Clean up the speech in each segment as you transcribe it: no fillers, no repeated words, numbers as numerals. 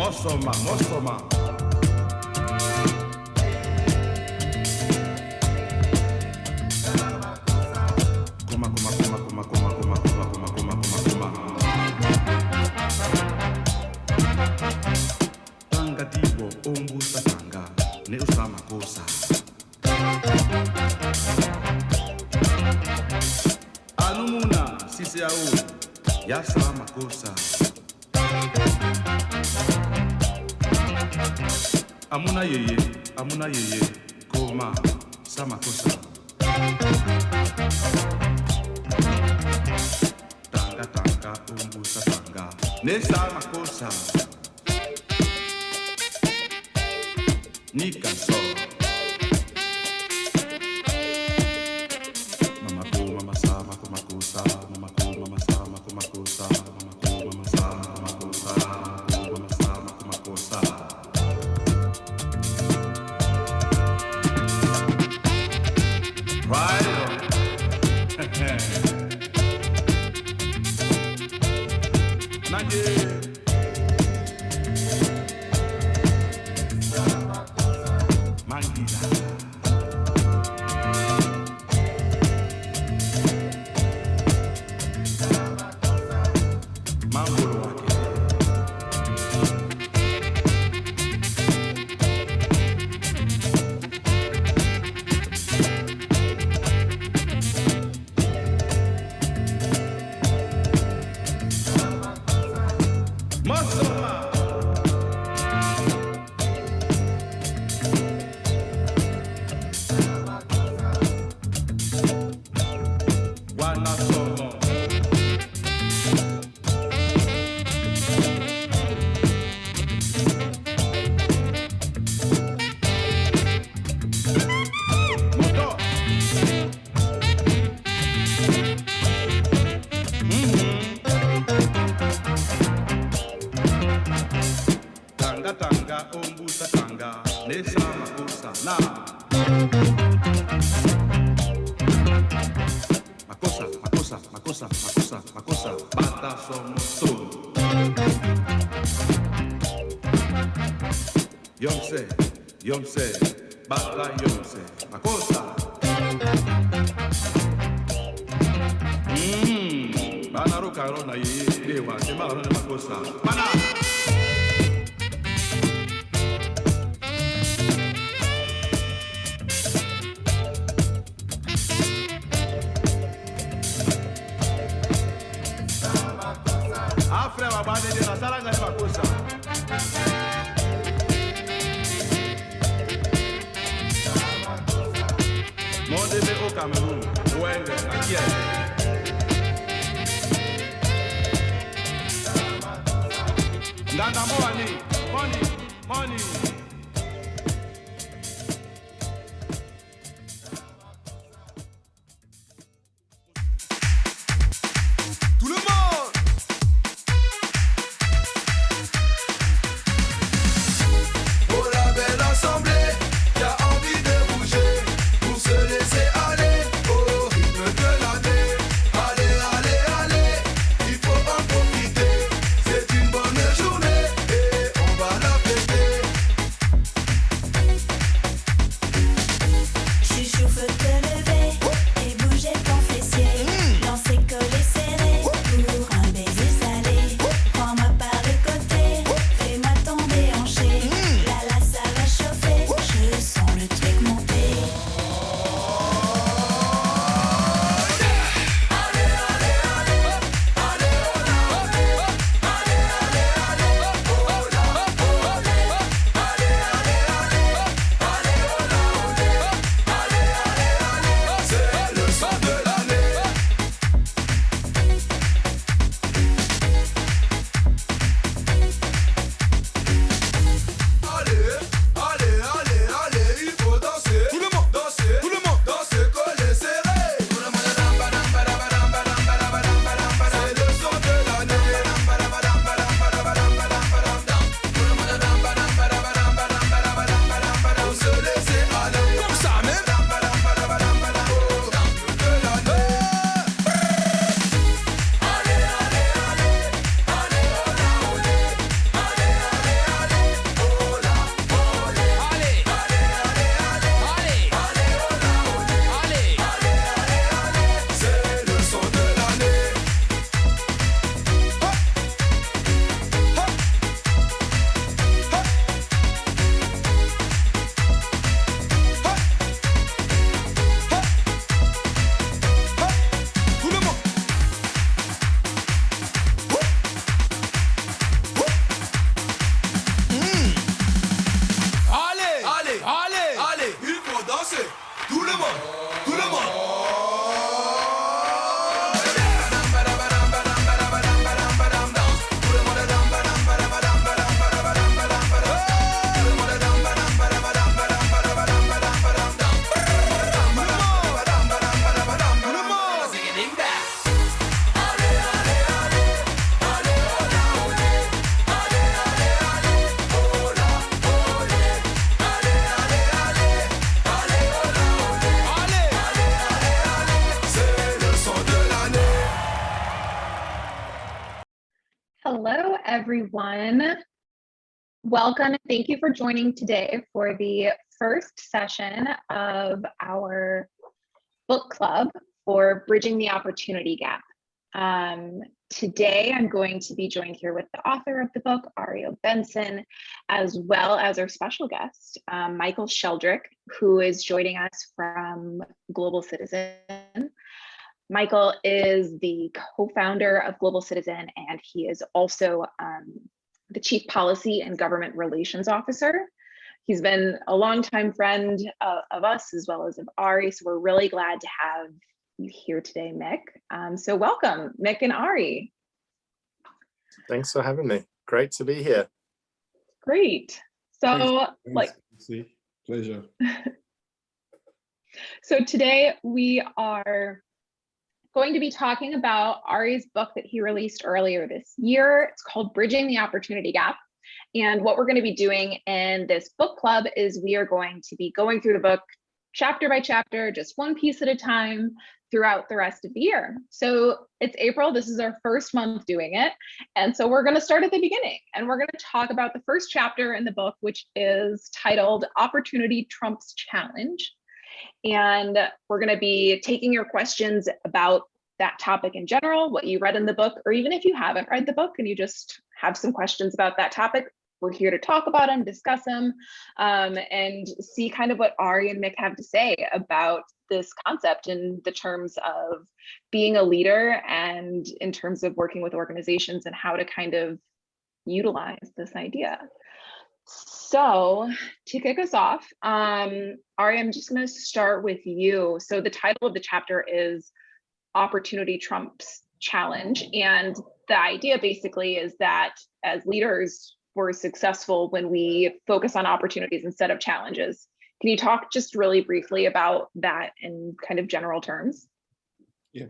Mosoma. Tanga dibo ombu satanga ne usama kosa. Anumuna sisi au ya sama kosa. Amuna yeye, koma, sama kosa. Tanga, umbusa tanga, ne sama kosa. Ni canso. Mama sama, koma kosa, mama sama, koma kosa, mama sama, koma kosa, mama sama, koma kosa. Right on. Tanga, ombusa tanga, nesa makosa, na. Makosa, bata somos solo. Yomse, bata yomse, makosa. Bana roka rona ye, dewa, sema rona makosa. Bana. Afra bade de la sala ngani makosa. Monde be au Cameroun, Wenge, Akia. Ngana money. Allez, il faut en profiter. C'est une bonne journée et on Hello, everyone. Welcome and thank you for joining today for the first session of our book club for Bridging the Opportunity Gap. Today, I'm going to be joined here with the author of the book, Arrey Obenson, as well as our special guest, Michael Sheldrick, who is joining us from Global Citizen. Michael is the co-founder of Global Citizen, and he is also the Chief Policy and Government Relations Officer. He's been a longtime friend of us as well as of Arrey, so we're really glad to have you here today, Mick. So welcome, Mick and Arrey. Thanks for having me. Great to be here. Great. So, Thanks. Pleasure. So today we are going to be talking about Arrey's book that he released earlier this year. It's called Bridging the Opportunity Gap. And what we're going to be doing in this book club is we are going to be going through the book chapter by chapter, just one piece at a time throughout the rest of the year. So it's April, this is our first month doing it. And so we're going to start at the beginning and we're going to talk about the first chapter in the book, which is titled Opportunity Trumps Challenge. And we're going to be taking your questions about that topic in general, what you read in the book, or even if you haven't read the book and you just have some questions about that topic, we're here to talk about them, discuss them, and see kind of what Arrey and Mick have to say about this concept in the terms of being a leader and in terms of working with organizations and how to kind of utilize this idea. So to kick us off, Arrey, I'm just going to start with you. So the title of the chapter is Opportunity Trumps Challenge. And the idea basically is that as leaders, we're successful when we focus on opportunities instead of challenges. Can you talk just really briefly about that in kind of general terms? Yeah.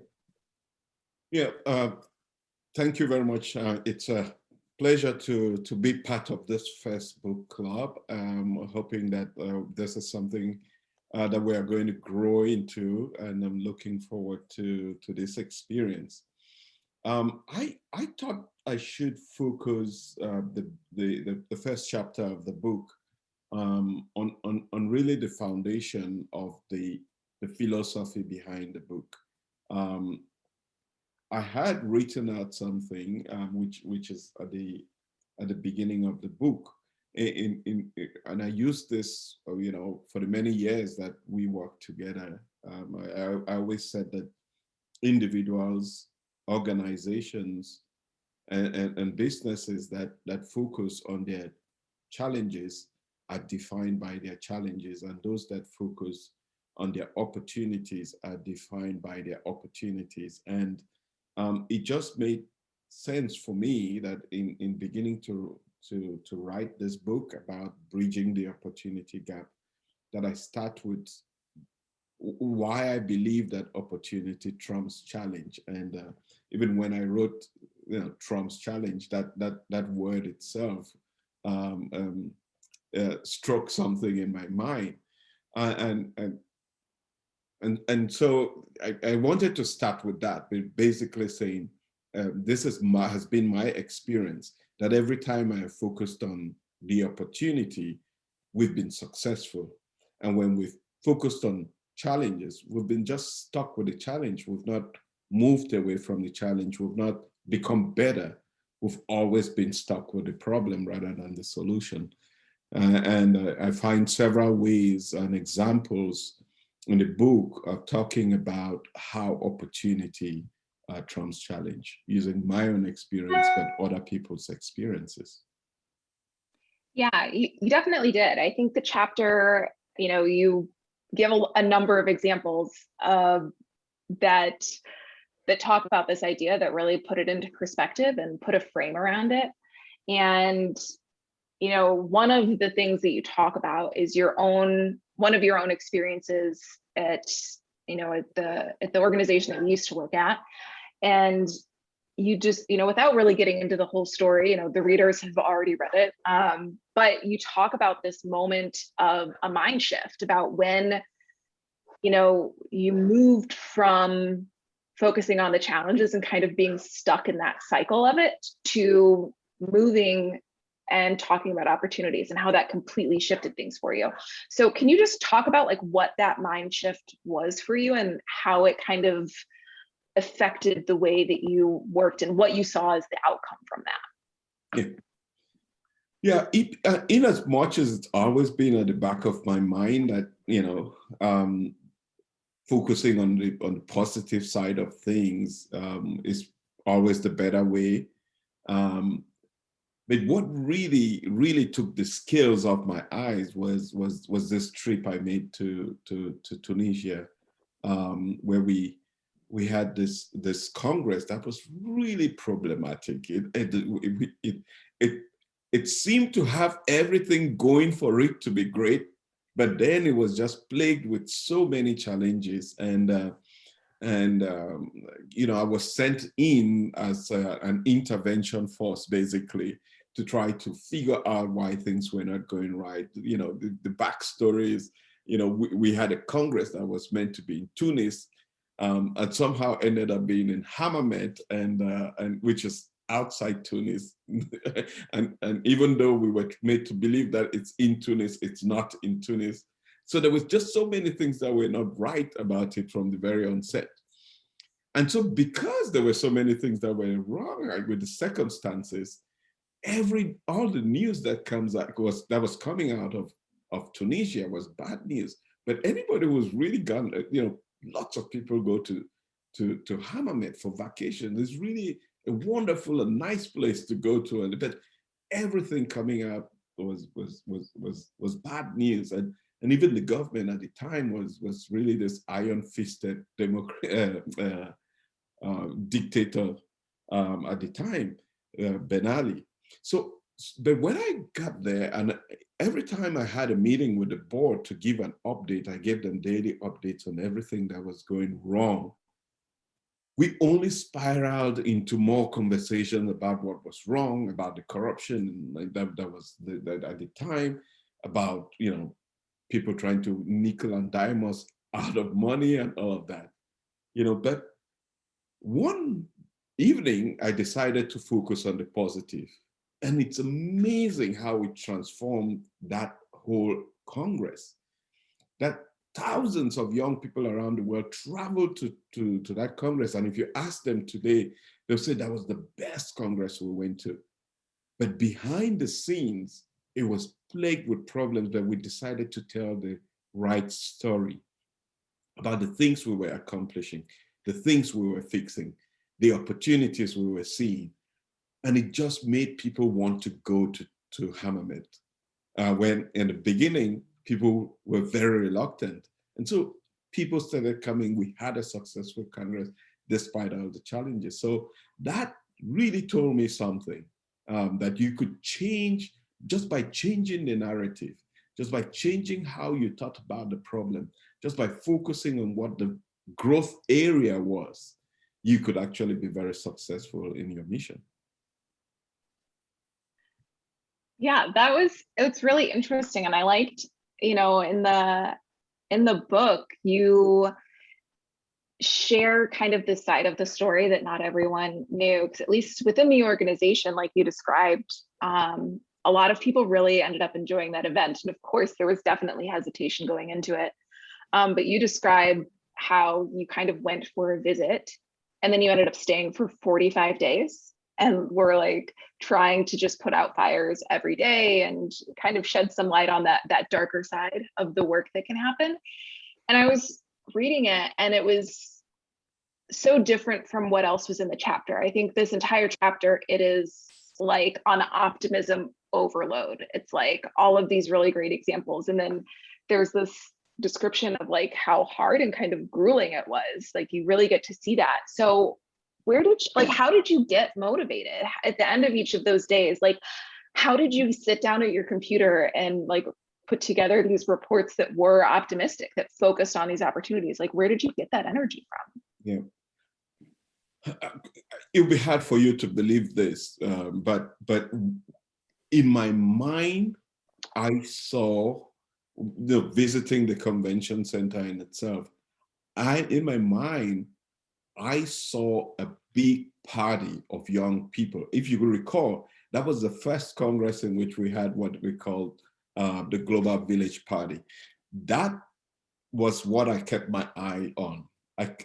Thank you very much. It's a pleasure to be part of this first book club. Hoping that this is something that we are going to grow into, and I'm looking forward to this experience. I thought I should focus the first chapter of the book on really the foundation of the philosophy behind the book. I had written out something which is at the beginning of the book, and I used this, for the many years that we worked together. I always said that individuals, organizations, and businesses that focus on their challenges are defined by their challenges, and those that focus on their opportunities are defined by their opportunities. And it just made sense for me that in beginning to write this book about bridging the opportunity gap, that I start with why I believe that opportunity trumps challenge. And even when I wrote, trumps challenge, that word itself struck something in my mind, and so I wanted to start with that, basically saying this has been my experience, that every time I have focused on the opportunity, we've been successful, and when we've focused on challenges, we've been just stuck with the challenge. We've not moved away from the challenge. We've not become better. We've always been stuck with the problem rather than the solution. And I find several ways and examples in the book of talking about how opportunity trumps challenge, using my own experience, but other people's experiences. Yeah, you definitely did. I think the chapter, you give a number of examples that talk about this idea, that really put it into perspective and put a frame around it. And one of the things that you talk about is one of your own experiences at the organization that you used to work at. And you just, without really getting into the whole story, the readers have already read it, but you talk about this moment of a mind shift about when, you moved from focusing on the challenges and kind of being stuck in that cycle of it to moving and talking about opportunities and how that completely shifted things for you. So can you just talk about like what that mind shift was for you and how it kind of affected the way that you worked and what you saw as the outcome from that? Yeah, in as much as it's always been at the back of my mind that, focusing on the positive side of things is always the better way. But what really took the scales off my eyes was this trip I made to Tunisia, where we had this Congress that was really problematic. It seemed to have everything going for it to be great, but then it was just plagued with so many challenges. And I was sent in as an intervention force, basically, to try to figure out why things were not going right. The backstory is, we had a Congress that was meant to be in Tunis, and somehow ended up being in Hammamet, and which is outside Tunis. and even though we were made to believe that it's in Tunis, it's not in Tunis. So there was just so many things that were not right about it from the very onset. And so because there were so many things that were wrong with the circumstances, all the news that was coming out of Tunisia was bad news. But anybody who was really gone, lots of people go to Hammamet for vacation. It's really a wonderful and nice place to go to, but everything coming out was bad news, and even the government at the time was really this iron-fisted dictator at the time, Ben Ali. So, but when I got there, and every time I had a meeting with the board to give an update, I gave them daily updates on everything that was going wrong. We only spiraled into more conversation about what was wrong, about the corruption that was at the time, about people trying to nickel and dime us out of money and all of that. But one evening I decided to focus on the positive. And it's amazing how it transformed that whole Congress. That thousands of young people around the world traveled to that Congress. And if you ask them today, they'll say that was the best Congress we went to. But behind the scenes, it was plagued with problems, but we decided to tell the right story about the things we were accomplishing, the things we were fixing, the opportunities we were seeing. And it just made people want to go to Hammamet. When in the beginning, people were very reluctant. And so people started coming. We had a successful Congress despite all the challenges. So that really told me something, that you could change just by changing the narrative, just by changing how you thought about the problem, just by focusing on what the growth area was, you could actually be very successful in your mission. Yeah, it's really interesting. And I liked, in the book, you share kind of this side of the story that not everyone knew, because at least within the organization, like you described, a lot of people really ended up enjoying that event. And of course, there was definitely hesitation going into it. But you described how you kind of went for a visit and then you ended up staying for 45 days. And we're like trying to just put out fires every day and kind of shed some light on that darker side of the work that can happen. And I was reading it and it was so different from what else was in the chapter. I think this entire chapter, it is like on optimism overload. It's like all of these really great examples. And then there's this description of like how hard and kind of grueling it was. Like you really get to see that. So how did you get motivated at the end of each of those days? Like, how did you sit down at your computer and like put together these reports that were optimistic, that focused on these opportunities? Like, where did you get that energy from? Yeah. It would be hard for you to believe this, but in my mind, I saw visiting the convention center in itself. In my mind, I saw a big party of young people. If you recall, that was the first Congress in which we had what we called the Global Village Party. That was what I kept my eye on.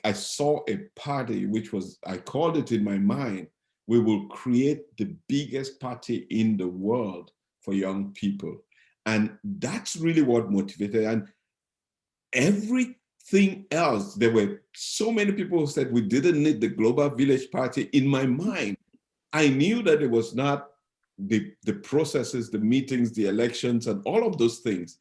I saw a party which was, I called it in my mind, we will create the biggest party in the world for young people. And that's really what motivated. And everything else, there were so many people who said we didn't need the Global Village Party. In my mind, I knew that it was not the processes, the meetings, the elections, and all of those things.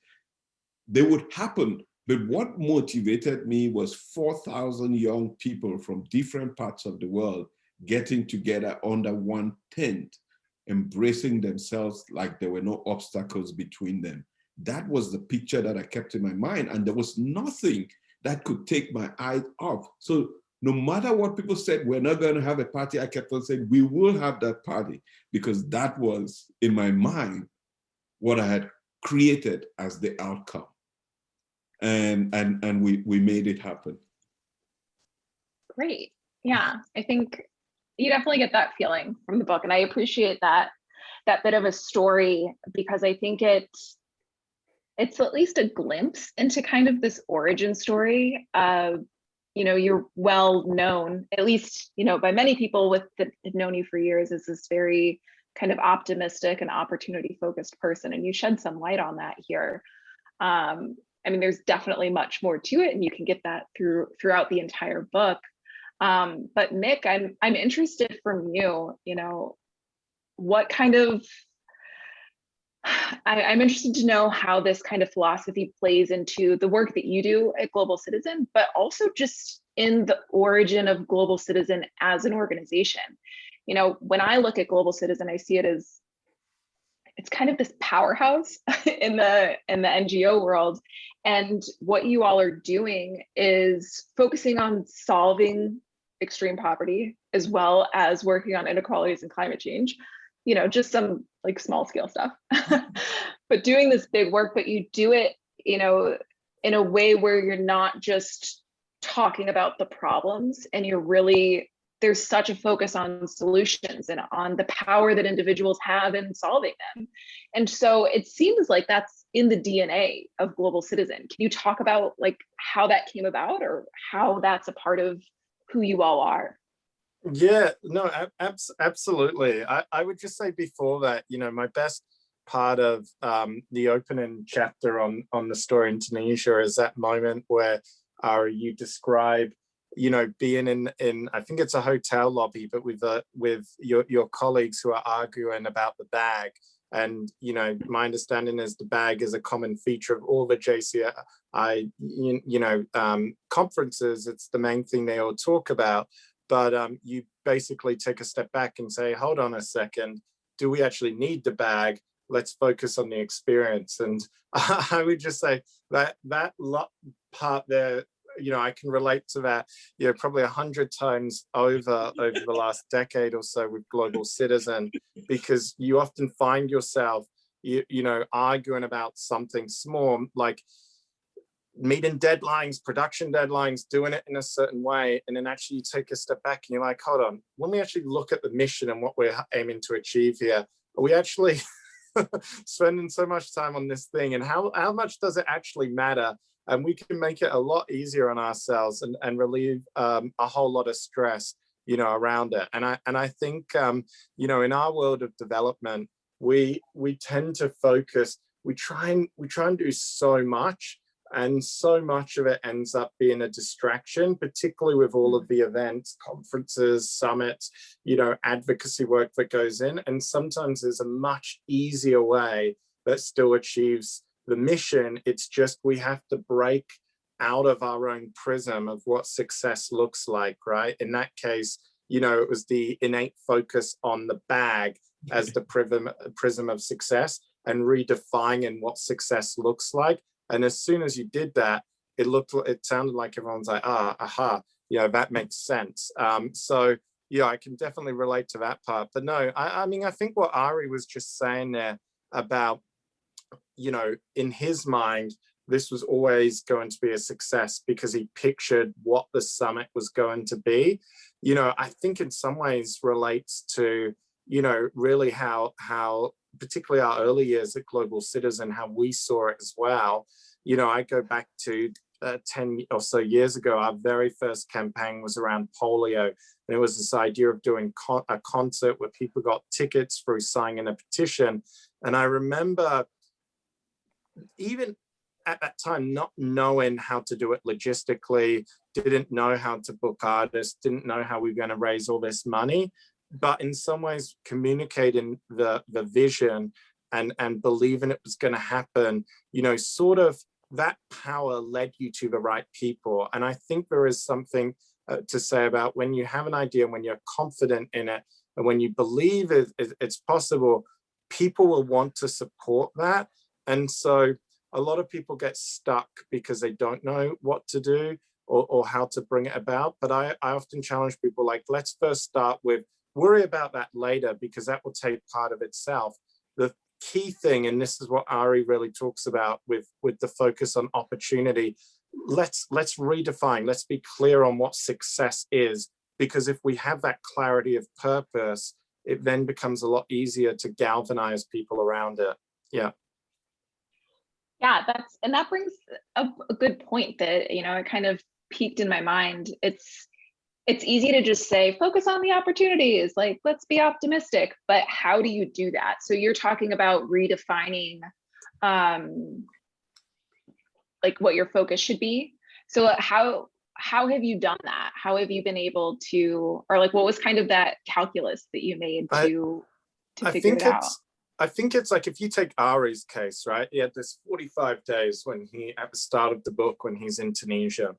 They would happen. But what motivated me was 4,000 young people from different parts of the world getting together under one tent, embracing themselves like there were no obstacles between them. That was the picture that I kept in my mind, and there was nothing that could take my eyes off. So no matter what people said, we're not going to have a party, I kept on saying, we will have that party, because that was in my mind what I had created as the outcome. And we made it happen. Great. Yeah, I think you definitely get that feeling from the book, and I appreciate that bit of a story, because I think it's at least a glimpse into kind of this origin story. You're well known, at least by many people that have known you for years, as this very kind of optimistic and opportunity focused person, and you shed some light on that here. I mean, there's definitely much more to it, and you can get that throughout the entire book. But Nick, I'm interested from you, what kind of, I'm interested to know how this kind of philosophy plays into the work that you do at Global Citizen, but also just in the origin of Global Citizen as an organization. When I look at Global Citizen, I see it as, it's kind of this powerhouse in the NGO world. And what you all are doing is focusing on solving extreme poverty, as well as working on inequalities and climate change, just some like small scale stuff, but doing this big work, but you do it, in a way where you're not just talking about the problems, and there's such a focus on solutions and on the power that individuals have in solving them. And so it seems like that's in the DNA of Global Citizen. Can you talk about like how that came about, or how that's a part of who you all are? Yeah, no, absolutely. I would just say before that, my best part of the opening chapter on the story in Tunisia is that moment where you describe being in I think it's a hotel lobby, but with your colleagues who are arguing about the bag. And my understanding is the bag is a common feature of all the JCI conferences. It's the main thing they all talk about. But you basically take a step back and say, hold on a second, do we actually need the bag? Let's focus on the experience. And I would just say that part there, I can relate to that, probably 100 times over the last decade or so with Global Citizen, because you often find yourself, arguing about something small, like meeting deadlines, production deadlines, doing it in a certain way. And then actually you take a step back and you're like, hold on, when we actually look at the mission and what we're aiming to achieve here, are we actually spending so much time on this thing, and how much does it actually matter? And we can make it a lot easier on ourselves and relieve a whole lot of stress, around it. And I think, in our world of development, we tend to focus, we try and do so much, and so much of it ends up being a distraction, particularly with all of the events, conferences, summits, advocacy work that goes in. And sometimes there's a much easier way that still achieves the mission. It's just we have to break out of our own prism of what success looks like, right? In that case, it was the innate focus on the bag as the prism of success, and redefining what success looks like. And as soon as you did that, it sounded like everyone's like, aha, that makes sense. So yeah, I can definitely relate to that part. But no, I mean, I think what Arrey was just saying there about, in his mind, this was always going to be a success because he pictured what the summit was going to be, you know, I think in some ways relates to, you know, really how particularly our early years at Global Citizen, how we saw it as well. You know, I go back to 10 or so years ago, our very first campaign was around polio. And it was this idea of doing a concert where people got tickets through signing a petition. And I remember even at that time, not knowing how to do it logistically, didn't know how to book artists, didn't know how we were going to raise all this money, but in some ways communicating the vision and believing it was going to happen, you know, sort of that power led you to the right people. And I think there is something to say about when you have an idea, when you're confident in it, and when you believe it's possible, people will want to support that. And so a lot of people get stuck because they don't know what to do or how to bring it about. But I often challenge people, like, let's first start with, worry about that later, because that will take part of itself. The key thing, and this is what Arrey really talks about with the focus on opportunity, let's redefine, let's be clear on what success is, because if we have that clarity of purpose, it then becomes a lot easier to galvanize people around it. Yeah. Yeah, that brings a good point that, you know, it kind of peaked in my mind. It's easy to just say, focus on the opportunities, like, let's be optimistic, but how do you do that? So you're talking about redefining like what your focus should be. So how have you done that? How have you been able to, or like, what was kind of that calculus that you made to figure it out? I think it's like, if you take Ari's case, right? He had this 45 days when he, at the start of the book, when he's in Tunisia,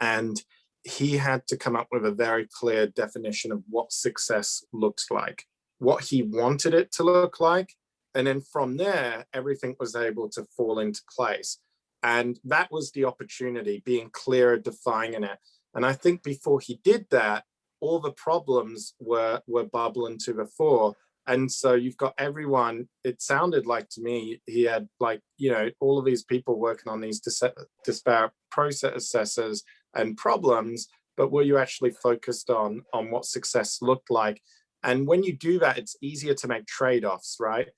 and he had to come up with a very clear definition of what success looks like, what he wanted it to look like. And then from there, everything was able to fall into place. And that was the opportunity, being clear, defining it. And I think before he did that, all the problems were bubbling to the fore. And so you've got everyone, it sounded like to me, he had, like, you know, all of these people working on these disparate processes and problems, but were you actually focused on what success looked like? And when you do that, it's easier to make trade-offs, right?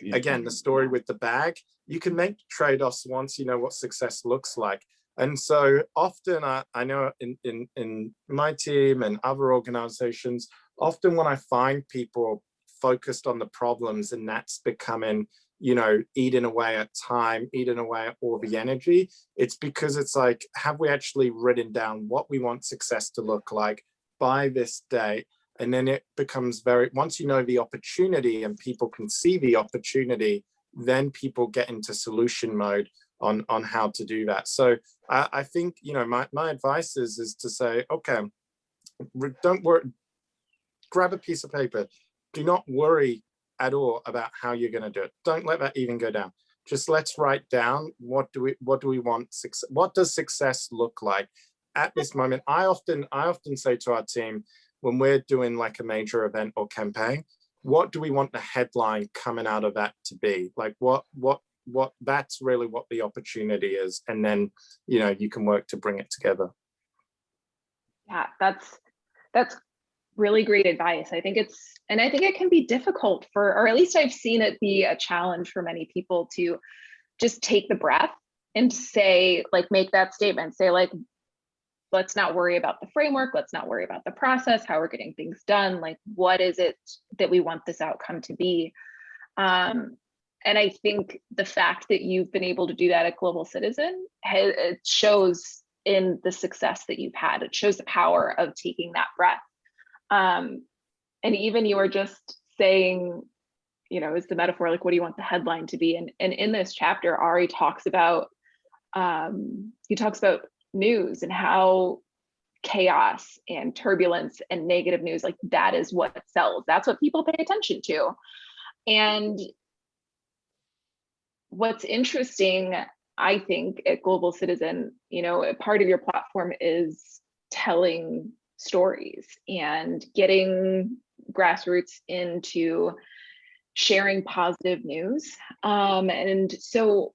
Yeah. Again, the story with the bag, you can make trade-offs once you know what success looks like. And so often I know in my team and other organizations, often when I find people focused on the problems and that's becoming, you know, eating away at time, eating away at all the energy, it's because it's like, have we actually written down what we want success to look like by this date? And then it becomes once you know the opportunity and people can see the opportunity, then people get into solution mode on how to do that. So I think, you know, my advice is to say, okay, don't worry, grab a piece of paper. Do not worry at all about how you're going to do it. Don't let that even go down. Just let's write down what do we want, what does success look like at this moment. I often say to our team, when we're doing like a major event or campaign, what do we want the headline coming out of that to be? Like what that's really what the opportunity is. And then, you know, you can work to bring it together. Yeah, that's really great advice. I think it can be difficult or at least I've seen it be a challenge for many people to just take the breath and say, like, make that statement, say, like, let's not worry about the framework, let's not worry about the process, how we're getting things done, like, what is it that we want this outcome to be? And I think the fact that you've been able to do that at Global Citizen, it shows in the success that you've had. It shows the power of taking that breath. And even you were just saying, you know, is the metaphor, like, what do you want the headline to be? And in this chapter, Arrey talks about, news and how chaos and turbulence and negative news, like, that is what sells. That's what people pay attention to. And what's interesting, I think, at Global Citizen, you know, part of your platform is telling stories and getting grassroots into sharing positive news. And so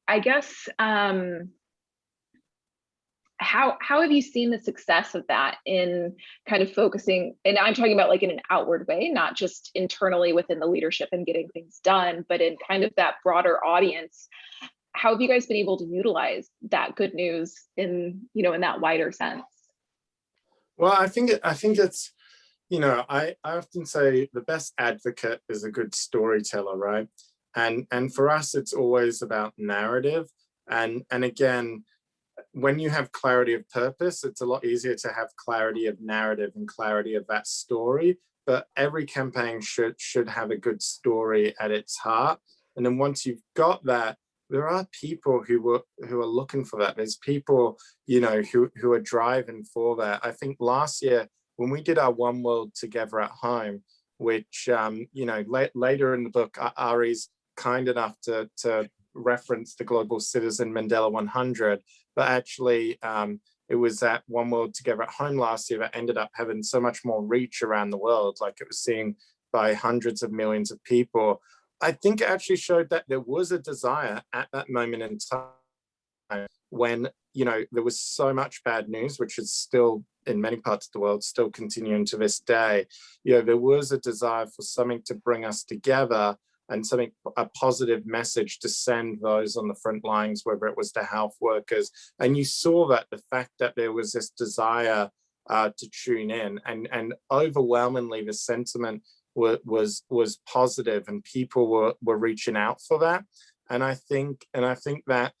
I guess, how have you seen the success of that in kind of focusing, and I'm talking about like in an outward way, not just internally within the leadership and getting things done, but in kind of that broader audience? How have you guys been able to utilize that good news in, you know, in that wider sense? Well, I think it's, you know, I often say the best advocate is a good storyteller, right? And for us, it's always about narrative. And again, when you have clarity of purpose, it's a lot easier to have clarity of narrative and clarity of that story. But every campaign should have a good story at its heart. And then once you've got that, there are people who are looking for that. There's people, you know, who are driving for that. I think last year when we did our One World Together at Home, which you know, later in the book, Arrey's kind enough to reference the Global Citizen Mandela 100, but actually it was that One World Together at Home last year that ended up having so much more reach around the world, like it was seen by hundreds of millions of people. I think it actually showed that there was a desire at that moment in time when, you know, there was so much bad news, which is still in many parts of the world, still continuing to this day. You know, there was a desire for something to bring us together and something, a positive message to send those on the front lines, whether it was the health workers. And you saw that the fact that there was this desire to tune in, and overwhelmingly the sentiment was positive, and people were reaching out for that. And I think that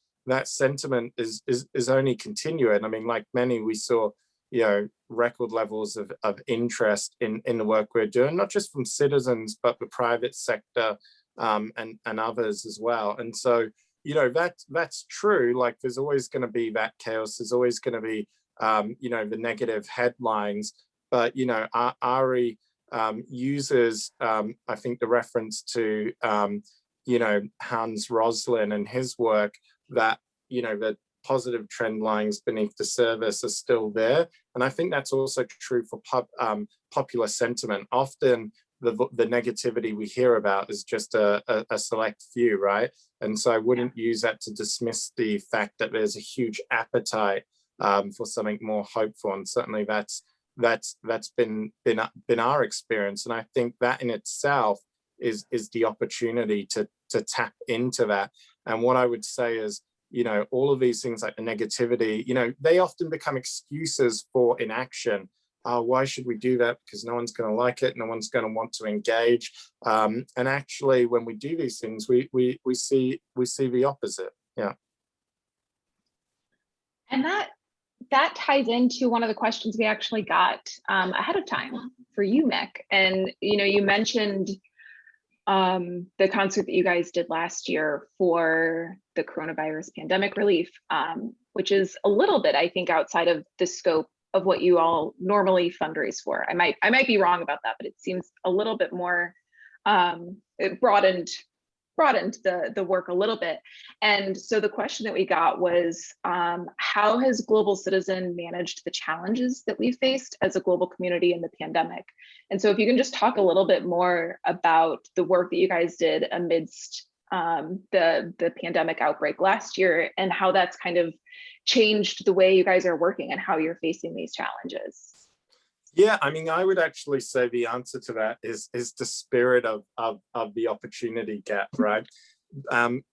sentiment is only continuing. I mean, like many, we saw, you know, record levels of interest in the work we're doing, not just from citizens, but the private sector and others as well. And so, you know, that's true. Like there's always going to be that chaos. There's always going to be, you know, the negative headlines. But, you know, Arrey uses, I think, the reference to, you know, Hans Rosling and his work, that, you know, the positive trend lines beneath the surface are still there. And I think that's also true for popular sentiment. Often the negativity we hear about is just a select few, right? And so I wouldn't use that to dismiss the fact that there's a huge appetite for something more hopeful. And certainly that's been our experience. And I think that in itself is the opportunity to tap into that. And what I would say is, you know, all of these things like the negativity, you know, they often become excuses for inaction. Why should we do that? Because no one's going to like it. No one's going to want to engage. And actually, when we do these things, we see the opposite. Yeah. And that ties into one of the questions we actually got ahead of time for you, Mick. And, you know, you mentioned the concert that you guys did last year for the coronavirus pandemic relief, which is a little bit, I think, outside of the scope of what you all normally fundraise for. I might be wrong about that, but it seems a little bit more, it broadened the work a little bit. And so the question that we got was, how has Global Citizen managed the challenges that we faced as a global community in the pandemic? And so if you can just talk a little bit more about the work that you guys did amidst the pandemic outbreak last year, and how that's kind of changed the way you guys are working and how you're facing these challenges. Yeah, I mean, I would actually say the answer to that is the spirit of the opportunity gap, right?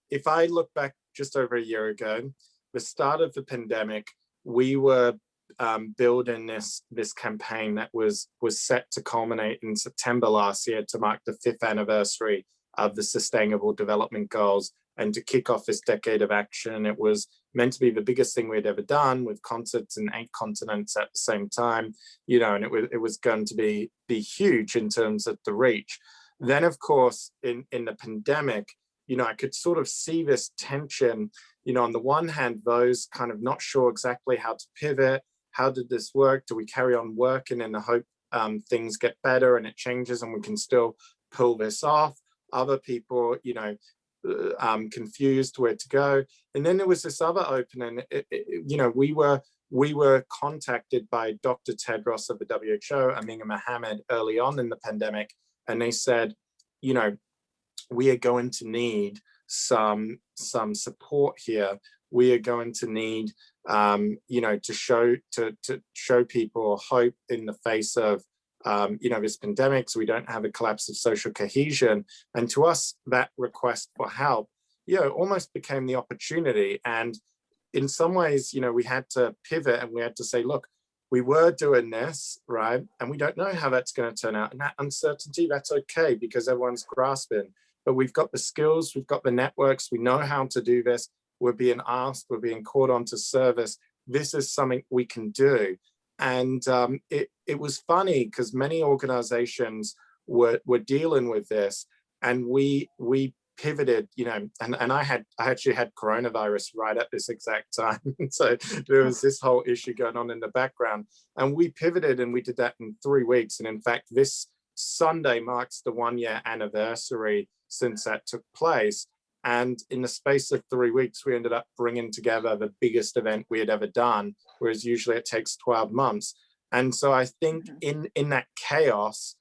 If I look back just over a year ago, the start of the pandemic, we were building this campaign that was set to culminate in September last year to mark the 5th anniversary of the Sustainable Development Goals and to kick off this decade of action. It was meant to be the biggest thing we'd ever done, with concerts in 8 continents at the same time, you know, and it was going to be huge in terms of the reach. Then, of course, in the pandemic, you know, I could sort of see this tension, you know, on the one hand, those kind of not sure exactly how to pivot. How did this work? Do we carry on working in the hope things get better and it changes and we can still pull this off? Other people, you know, confused where to go. And then there was this other opening. You know, we were contacted by Dr. Tedros of the WHO, Aminga Mohammed, early on in the pandemic, and they said, you know, we are going to need some some support here, we are going to need, you know, to show people hope in the face of, you know, this pandemic, so we don't have a collapse of social cohesion. And to us, that request for help, you know, almost became the opportunity. And in some ways, you know, we had to pivot and we had to say, look, we were doing this, right? And we don't know how that's going to turn out. And that uncertainty, that's okay, because everyone's grasping. But we've got the skills, we've got the networks, we know how to do this. We're being asked, we're being called on to service. This is something we can do. And it was funny because many organizations were dealing with this, and we pivoted, you know, and I actually had coronavirus right at this exact time. So there was this whole issue going on in the background, and we pivoted and we did that in 3 weeks. And in fact, this Sunday marks the 1-year anniversary since that took place. And in the space of 3 weeks, we ended up bringing together the biggest event we had ever done, whereas usually it takes 12 months. And so I think in that chaos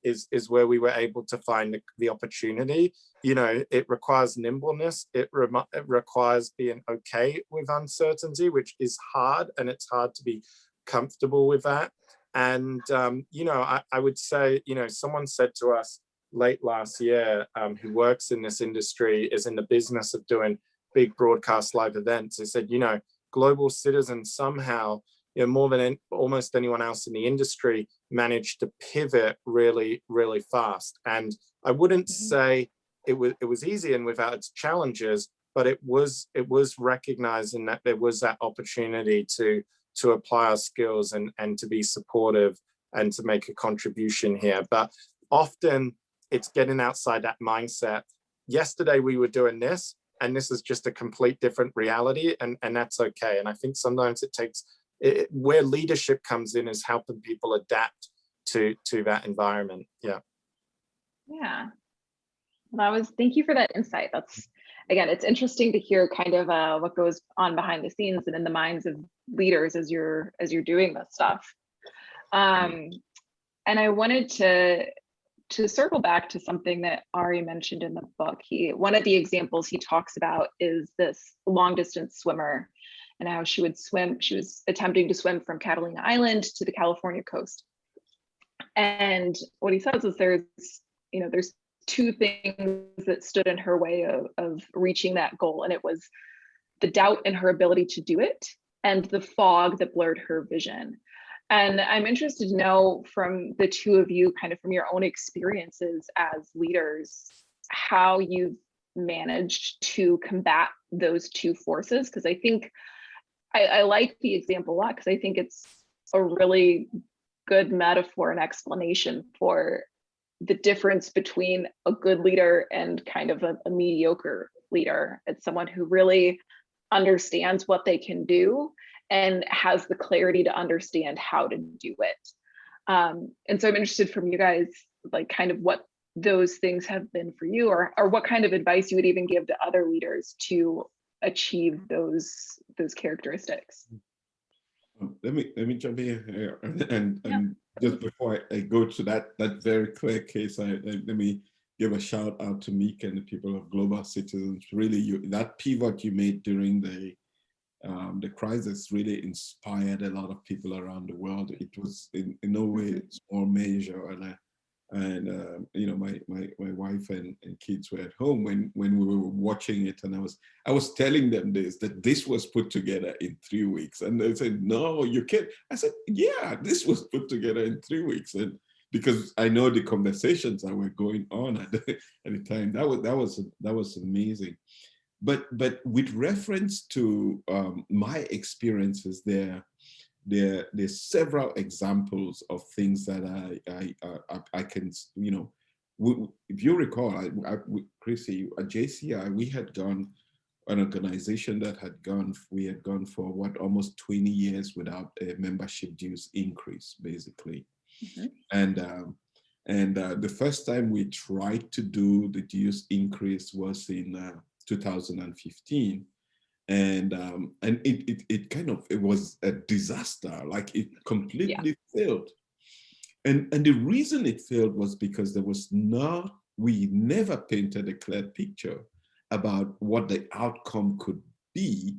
is where we were able to find the opportunity. You know, it requires nimbleness. It requires being okay with uncertainty, which is hard, and it's hard to be comfortable with that. And, you know, I would say, you know, someone said to us late last year, who works in this industry, is in the business of doing big broadcast live events. They said, you know, Global Citizen somehow, you know, more than almost anyone else in the industry, managed to pivot really, really fast. And I wouldn't say it was easy and without its challenges, but it was recognizing that there was that opportunity to apply our skills and to be supportive and to make a contribution here. But often it's getting outside that mindset. Yesterday we were doing this, and this is just a complete different reality, and that's okay. And I think sometimes it takes, where leadership comes in is helping people adapt to that environment. Yeah. Yeah. Thank you for that insight. That's, again, it's interesting to hear kind of what goes on behind the scenes and in the minds of leaders as you're doing this stuff. And I wanted to circle back to something that Arrey mentioned in the book. One of the examples he talks about is this long distance swimmer and how she would swim. She was attempting to swim from Catalina Island to the California coast. And what he says is there's two things that stood in her way of reaching that goal. And it was the doubt in her ability to do it and the fog that blurred her vision. And I'm interested to know from the two of you, kind of from your own experiences as leaders, how you've managed to combat those two forces. Because I think I like the example a lot, because I think it's a really good metaphor and explanation for the difference between a good leader and kind of a mediocre leader. It's someone who really understands what they can do and has the clarity to understand how to do it. And so I'm interested from you guys, like kind of what those things have been for you, or what kind of advice you would even give to other leaders to achieve those characteristics. Let me jump in here, and just before I go to that very clear case, let me give a shout out to Meek and the people of Global Citizens. Really, that pivot you made during the crisis really inspired a lot of people around the world. It was in no way small measure, and you know, my wife and kids were at home when we were watching it, and I was telling them that this was put together in 3 weeks, and they said, "No, you can't." I said, "Yeah, this was put together in 3 weeks," and because I know the conversations that were going on at the time, that was amazing. But with reference to my experiences there's several examples of things that I can, you know, if you recall, Chrissy, at JCI, we had gone, an organization that we had gone for almost 20 years without a membership dues increase, basically. And the first time we tried to do the dues increase was in 2015. And it was a disaster. Like, it completely failed. And the reason it failed was because we never painted a clear picture about what the outcome could be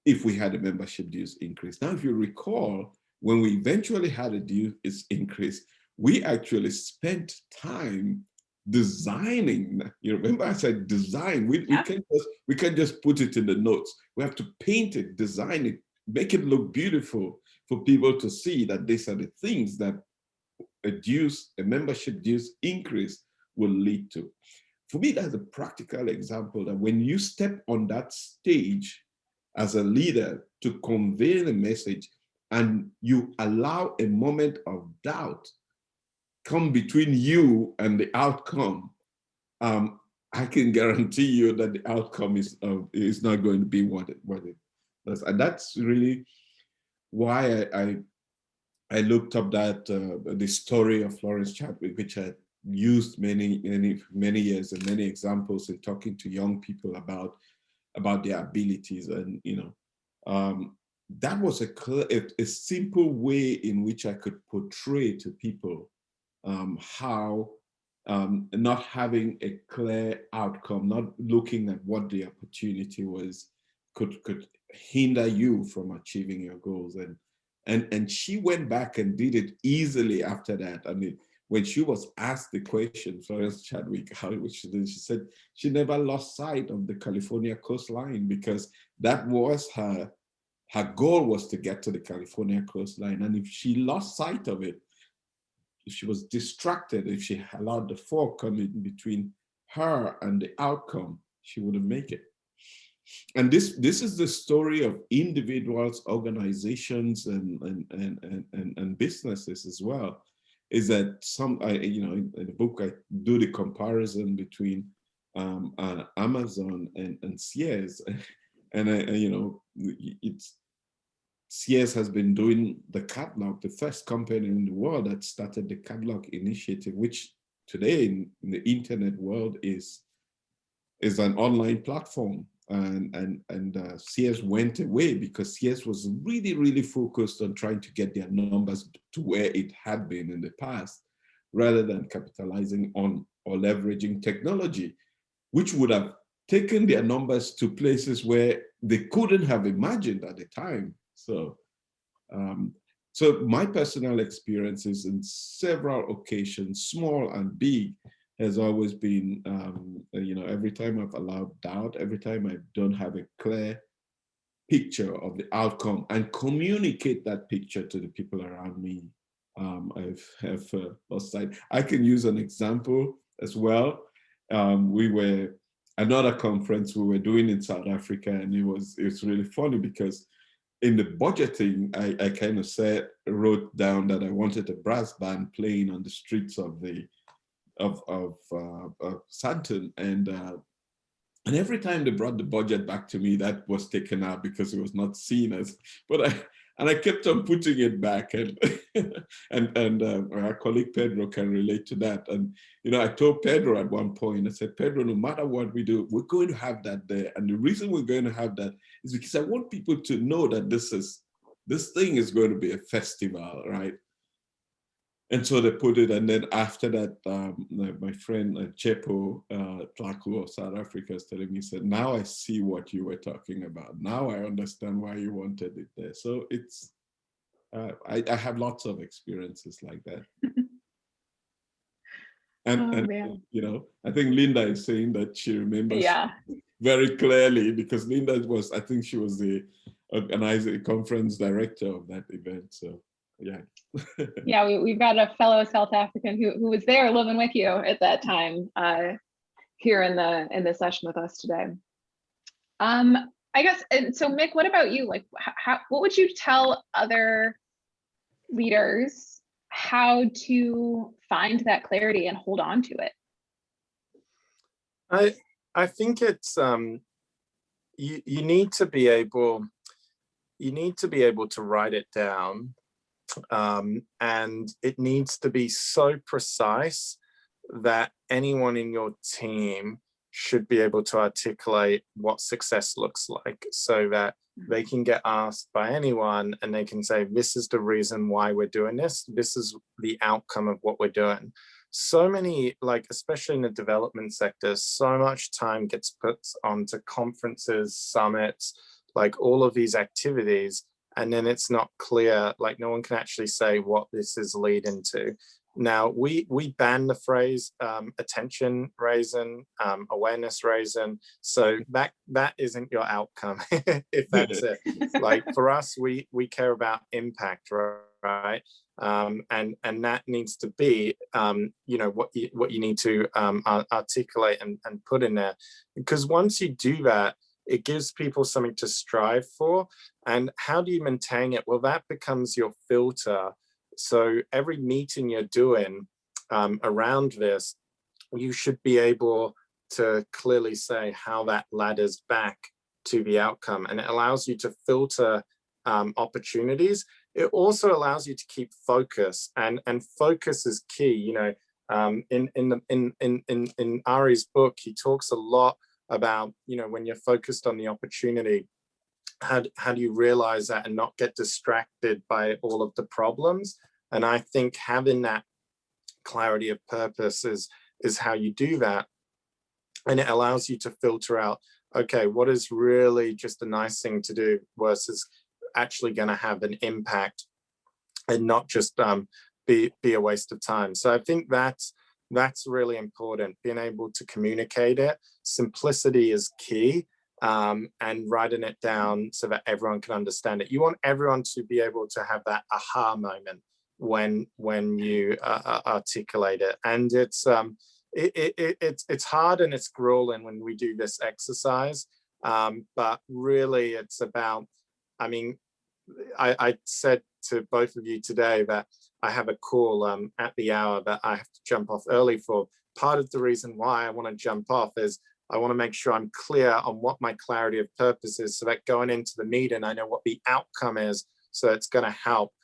if we had a membership dues increase. Now, if you recall, when we eventually had a dues increase, we actually spent time designing. You remember I said design. We can't just put it in the notes. We have to paint it, design it, make it look beautiful for people to see that these are the things that a membership dues increase will lead to. For me, that's a practical example that when you step on that stage as a leader to convey the message and you allow a moment of doubt come between you and the outcome, I can guarantee you that the outcome is not going to be what it does. And that's really why I looked up that the story of Florence Chadwick, which I used many years and many examples in talking to young people about their abilities. And that was a simple way in which I could portray to people how not having a clear outcome, not looking at what the opportunity was, could hinder you from achieving your goals. And she went back and did it easily after that. I mean, when she was asked the question, Florence Chadwick, how she did, she said she never lost sight of the California coastline, because that was her goal, was to get to the California coastline. And if she lost sight of it, if she was distracted, if she allowed the fog come in between her and the outcome, she wouldn't make it. And this is the story of individuals, organizations, and businesses as well. Is that in the book I do the comparison between Amazon and Sears, and Sears has been doing the catalog, the first company in the world that started the catalog initiative, which today in the internet world is an online platform. And Sears went away because Sears was really, really focused on trying to get their numbers to where it had been in the past, rather than capitalizing on or leveraging technology, which would have taken their numbers to places where they couldn't have imagined at the time. So my personal experiences in several occasions, small and big, has always been, every time I've allowed doubt, every time I don't have a clear picture of the outcome and communicate that picture to the people around me, I've lost sight. I can use an example as well. We were another conference we were doing in South Africa, and it's really funny because in the budgeting, I kind of wrote down that I wanted a brass band playing on the streets of Sandton, and every time they brought the budget back to me, that was taken out because it was not seen as. But I kept on putting it back, and our colleague Pedro can relate to that. And I told Pedro at one point, I said, Pedro, no matter what we do, we're going to have that there, and the reason we're going to have that is because I want people to know that this thing is going to be a festival, right? And so they put it, and then after that, my friend Chepo Tlaku of South Africa is telling me, he said, now I see what you were talking about. Now I understand why you wanted it there. So it's, I have lots of experiences like that. And I think Linda is saying that she remembers very clearly, because Linda was, I think she was the conference director of that event. So yeah. Yeah, we've got a fellow South African who was there living with you at that time here in the session with us today. I guess, and so Mick, what about you? Like, what would you tell other leaders how to find that clarity and hold on to it? I think it's you need to be able to write it down. And it needs to be so precise that anyone in your team should be able to articulate what success looks like, so that they can get asked by anyone and they can say, this is the reason why we're doing this. This is the outcome of what we're doing. so many, like, especially in the development sector, so much time gets put onto conferences, summits, like all of these activities, and then it's not clear, like no one can actually say what this is leading to. Now, we ban the phrase attention raising, awareness raising, so that isn't your outcome, if that's it. Like for us, we care about impact, right? And that needs to be, you know, what you need to articulate and put in there, because once you do that, it gives people something to strive for. And how do you maintain it? Well, that becomes your filter. So every meeting you're doing around this, you should be able to clearly say how that ladders back to the outcome, and it allows you to filter opportunities. It also allows you to keep focus, and focus is key. You know, in Arrey's book, he talks a lot about, you know, when you're focused on the opportunity, how do you realize that and not get distracted by all of the problems? And I think having that clarity of purpose is how you do that. And it allows you to filter out, okay, what is really just a nice thing to do versus actually going to have an impact, and not just be a waste of time. So I think that's really important, being able to communicate it. Simplicity is key. And writing it down so that everyone can understand it. You want everyone to be able to have that aha moment when you articulate it. And it's hard and it's grueling when we do this exercise, but really it's about, I mean, I said to both of you today that I have a call at the hour that I have to jump off early for. Part of the reason why I want to jump off is I want to make sure I'm clear on what my clarity of purpose is, so that going into the meeting, I know what the outcome is, so it's going to help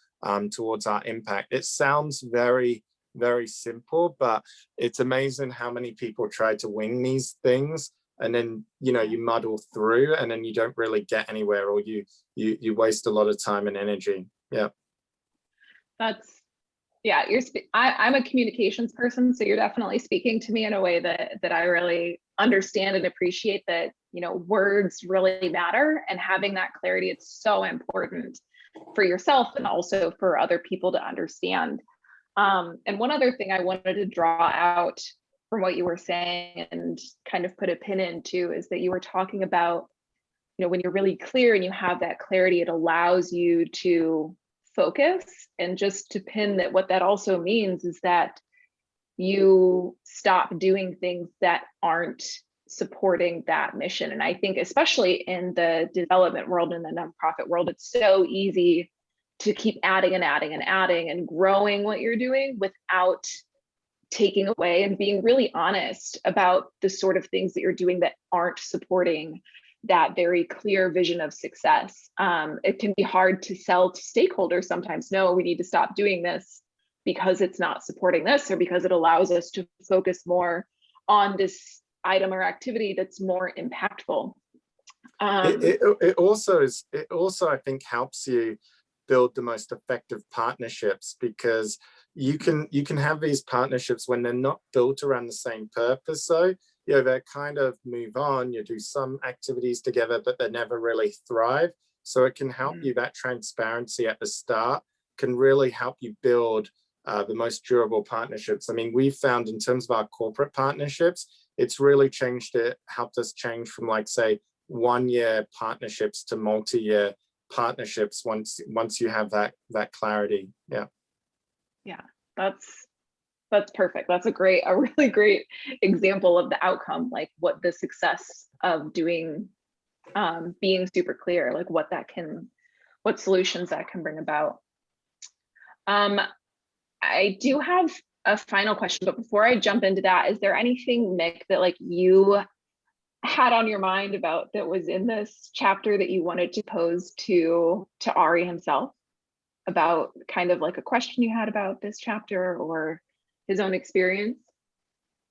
towards our impact. It sounds very, very simple, but it's amazing how many people try to wing these things, and then, you know, you muddle through and then you don't really get anywhere, or you waste a lot of time and energy. Yeah. Yeah, I'm a communications person, so you're definitely speaking to me in a way that I really understand and appreciate, that, you know, words really matter, and having that clarity, it's so important for yourself and also for other people to understand. And one other thing I wanted to draw out from what you were saying and kind of put a pin into is that you were talking about, you know, when you're really clear and you have that clarity, it allows you to focus. And just to pin that, what that also means is that you stop doing things that aren't supporting that mission. And I think especially in the development world and the nonprofit world, it's so easy to keep adding and adding and adding and growing what you're doing without taking away and being really honest about the sort of things that you're doing that aren't supporting that very clear vision of success. It can be hard to sell to stakeholders sometimes. No, we need to stop doing this because it's not supporting this, or because it allows us to focus more on this item or activity that's more impactful. It also, I think, helps you build the most effective partnerships, because you can have these partnerships when they're not built around the same purpose. So, you know, they kind of move on, you do some activities together, but they never really thrive. So it can help you, that transparency at the start can really help you build the most durable partnerships. I mean, we've found in terms of our corporate partnerships, it's really changed it, helped us change from, like, say, 1 year partnerships to multi-year partnerships once you have that clarity. Yeah. Yeah, that's perfect. That's a really great example of the outcome, like what the success of doing, being super clear, like what solutions that can bring about. I do have a final question, but before I jump into that, is there anything, Mick, that like you had on your mind about that was in this chapter that you wanted to pose to Arrey himself, about kind of like a question you had about this chapter or his own experience?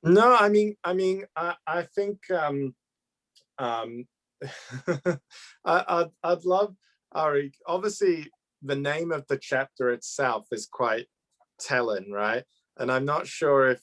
No, I mean, I think I'd love, Arrey, obviously the name of the chapter itself is quite telling, right? And I'm not sure if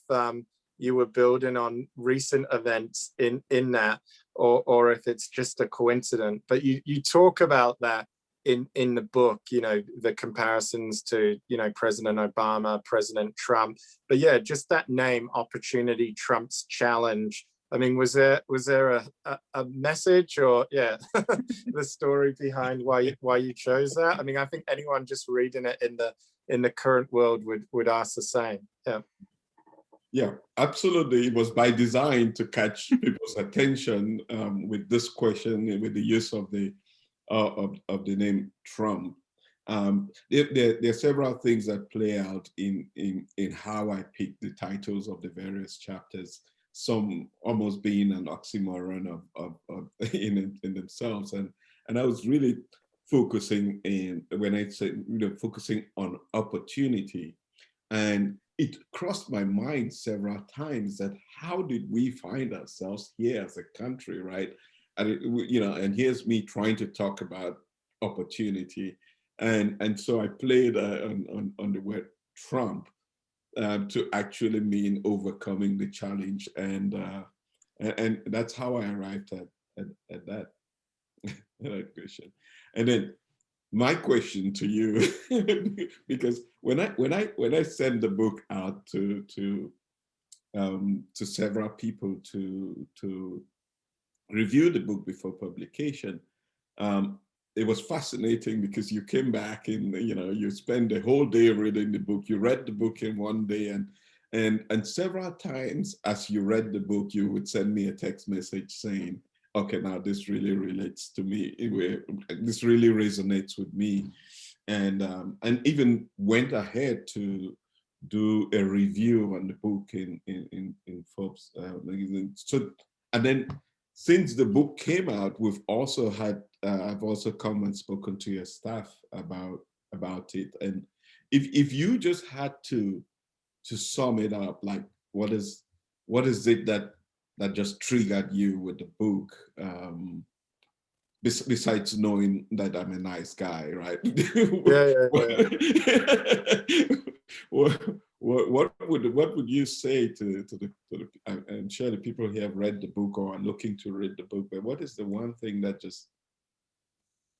you were building on recent events in that, or if it's just a coincidence. But you talk about that in the book, you know, the comparisons to, you know, President Obama, President Trump. But yeah, just that name, opportunity trumps challenge. I mean, was there a message, or the story behind why you chose that? I mean, I think anyone just reading it in the current world would ask the same. Yeah, absolutely. It was by design to catch people's attention with this question, with the use of the name Trump. There are several things that play out in how I pick the titles of the various chapters. Some almost being an oxymoron in themselves, and I was really focusing when I said, you know, focusing on opportunity, and it crossed my mind several times that how did we find ourselves here as a country, right? And you know, and here's me trying to talk about opportunity, and so I played on the word Trump. To actually mean overcoming the challenge, and that's how I arrived at that question. And then my question to you, because when I send the book out to several people to review the book before publication, it was fascinating because you came back and, you know, you spent the whole day reading the book. You read the book in one day, and several times as you read the book, you would send me a text message saying, okay, now this really relates to me. This really resonates with me. And even went ahead to do a review on the book in Forbes magazine. So, and then since the book came out, we've also had, I've also come and spoken to your staff about it. And if you just had to sum it up, like what is it that just triggered you with the book, besides knowing that I'm a nice guy, right? What would you say to the I'm sure the people here have read the book or are looking to read the book, but what is the one thing that just...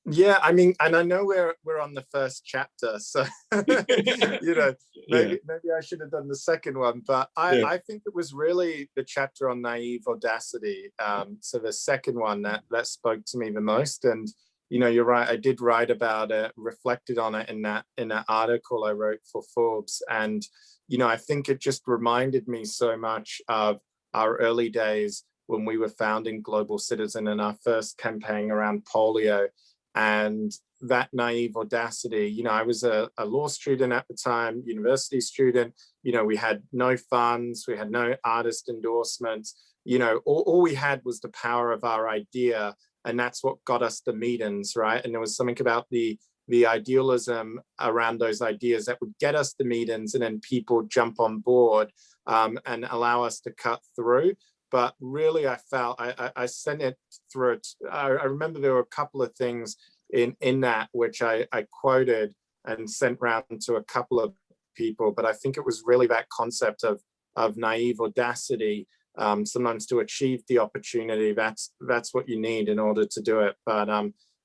Yeah, I mean, and I know we're on the first chapter, so you know, maybe I should have done the second one, but I think it was really the chapter on naive audacity. So the second one that spoke to me the most. And you know, you're right, I did write about it, reflected on it in that article I wrote for Forbes. And you know, I think it just reminded me so much of our early days when we were founding Global Citizen and our first campaign around polio. And that naive audacity, you know, I was a law student at the time, university student, you know, we had no funds, we had no artist endorsements, you know, all we had was the power of our idea. And that's what got us the meetings, right? And there was something about the idealism around those ideas that would get us the meetings, and then people jump on board and allow us to cut through. But really, I felt I sent it through. I remember there were a couple of things in that which I quoted and sent round to a couple of people. But I think it was really that concept of naive audacity. Sometimes to achieve the opportunity, that's what you need in order to do it. But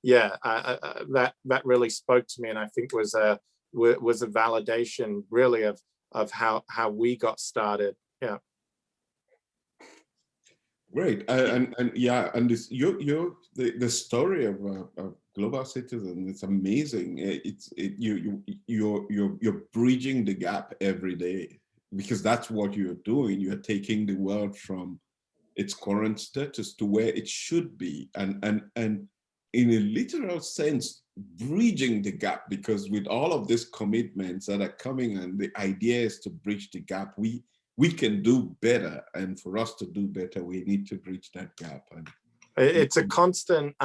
that really spoke to me, and I think was a validation really of how we got started. Yeah. Great, and this the story of Global Citizen, it's amazing. You're bridging the gap every day, because that's what you're doing. You're taking the world from its current status to where it should be, and in a literal sense, bridging the gap, because with all of these commitments that are coming, and the idea is to bridge the gap, we can do better, and for us to do better, we need to bridge that gap. And it's a constant.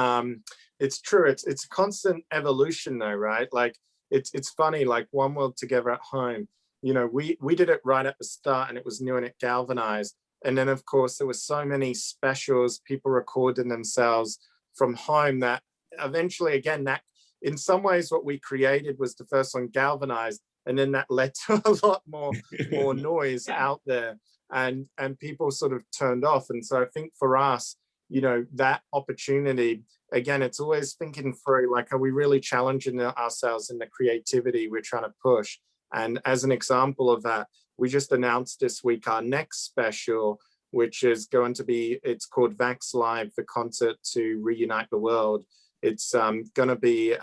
It's true. It's a constant evolution, though, right? Like it's funny. Like One World Together at Home. You know, we did it right at the start, and it was new and it galvanized. And then, of course, there were so many specials, people recording themselves from home, that eventually, again, that in some ways, what we created was the first one, galvanized. And then that led to a lot more noise Yeah. out there, and people sort of turned off. And so I think for us, you know, that opportunity, again, it's always thinking through, like, are we really challenging ourselves in the creativity we're trying to push? And as an example of that, we just announced this week our next special, which is going to be, it's called Vax Live, the concert to reunite the world. It's going to be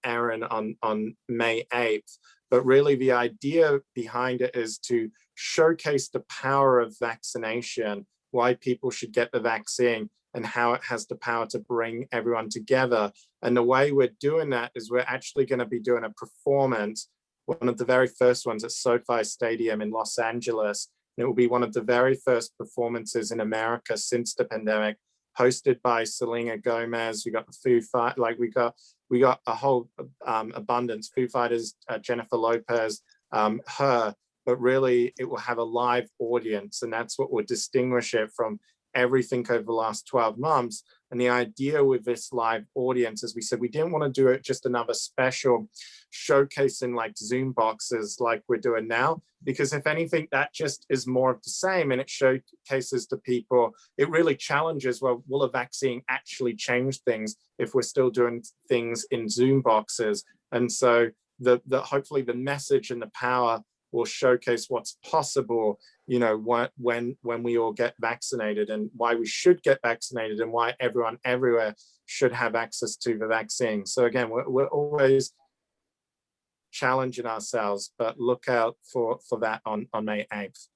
airing on May 8th. But really the idea behind it is to showcase the power of vaccination, why people should get the vaccine, and how it has the power to bring everyone together. And the way we're doing that is we're actually going to be doing a performance, one of the very first ones at SoFi Stadium in Los Angeles. And it will be one of the very first performances in America since the pandemic, hosted by Selena Gomez. We got the Foo Fighters, like we got a whole abundance, Foo Fighters, Jennifer Lopez, her, but really it will have a live audience, and that's what will distinguish it from everything over the last 12 months. And the idea with this live audience, as we said, we didn't want to do it just another special showcasing like Zoom boxes like we're doing now, because if anything, that just is more of the same, and it showcases to people, it really challenges, well, will a vaccine actually change things if we're still doing things in Zoom boxes? And so the hopefully the message and the power will showcase what's possible, you know, when we all get vaccinated, and why we should get vaccinated, and why everyone everywhere should have access to the vaccine. So again, we're always challenging ourselves, but look out for that on May 8th.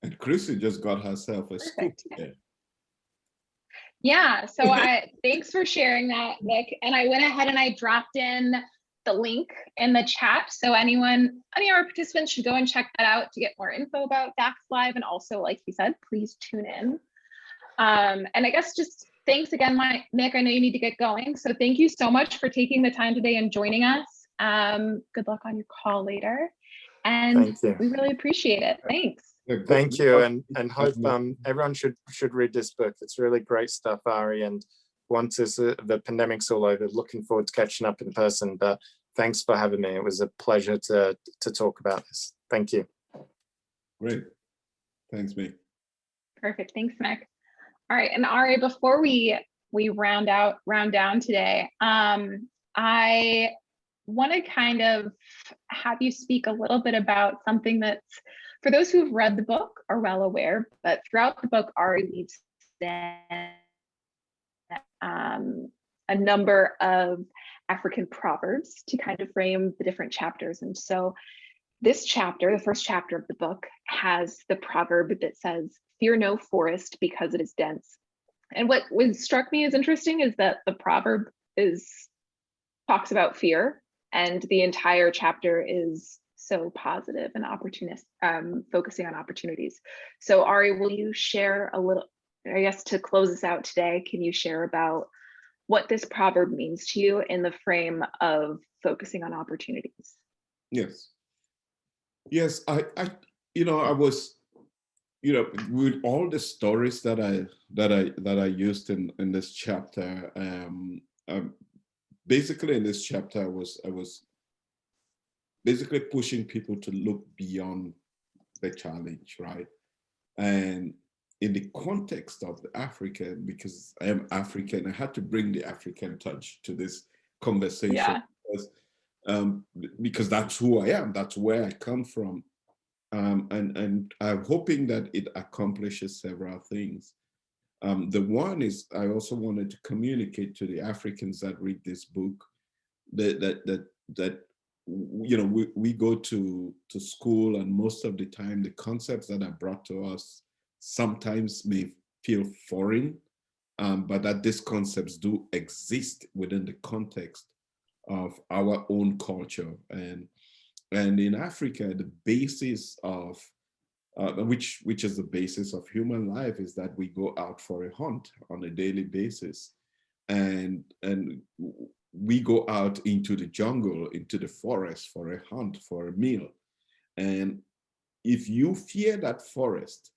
And Chrissy just got herself a scoop. Yeah, so thanks for sharing that, Nick. And I went ahead and I dropped in the link in the chat. So any of our participants should go and check that out to get more info about Vax Live. And also, like you said, please tune in. And I guess just thanks again, Nick. I know you need to get going. So thank you so much for taking the time today and joining us. Good luck on your call later. And we really appreciate it. Thanks. Thank you, and hope everyone should read this book. It's really great stuff, Ari. And once the pandemic's all over, looking forward to catching up in person. But thanks for having me. It was a pleasure to talk about this. Thank you. Great. Thanks, Mick. Perfect. Thanks, Mick. All right, and Ari, before we round down today, I want to kind of have you speak a little bit about something that's, for those who've read the book, are well aware, but throughout the book, Ari weaves in a number of African proverbs to kind of frame the different chapters. And so this chapter, the first chapter of the book, has the proverb that says, "Fear no forest because it is dense." And what struck me as interesting is that the proverb talks about fear, and the entire chapter is so positive and focusing on opportunities. So Ari, will you share a little, I guess to close us out today, can you share about what this proverb means to you in the frame of focusing on opportunities? Yes. I was, with all the stories that I used in this chapter, basically in this chapter, I was basically pushing people to look beyond the challenge, right? And in the context of the African, because I am African, I had to bring the African touch to this conversation. Yeah. Because that's who I am, that's where I come from. And I'm hoping that it accomplishes several things. The one is, I also wanted to communicate to the Africans that read this book that we go to school, and most of the time the concepts that are brought to us sometimes may feel foreign, but that these concepts do exist within the context of our own culture. And in Africa, the basis of which is the basis of human life, is that we go out for a hunt on a daily basis, and we go out into the jungle, into the forest for a hunt, for a meal. And if you fear that forest,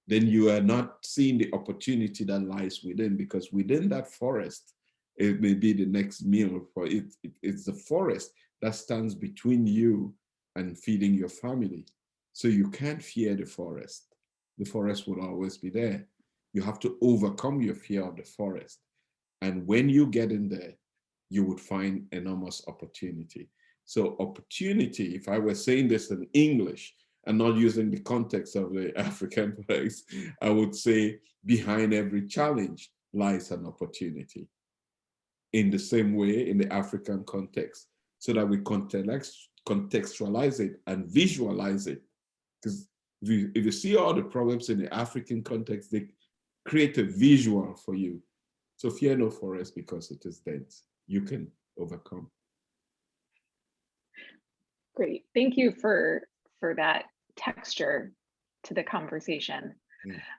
then you are not seeing the opportunity that lies within, because within that forest, it may be the next meal for it. It's the forest that stands between you and feeding your family. So you can't fear the forest. The forest will always be there. You have to overcome your fear of the forest. And when you get in there, you would find enormous opportunity. So opportunity, if I were saying this in English and not using the context of the African place, I would say behind every challenge lies an opportunity. In the same way, in the African context, so that we contextualize it and visualize it. Because if you see all the problems in the African context, they create a visual for you. So fear no forest because it is dense. You can overcome. Great. Thank you for that texture to the conversation.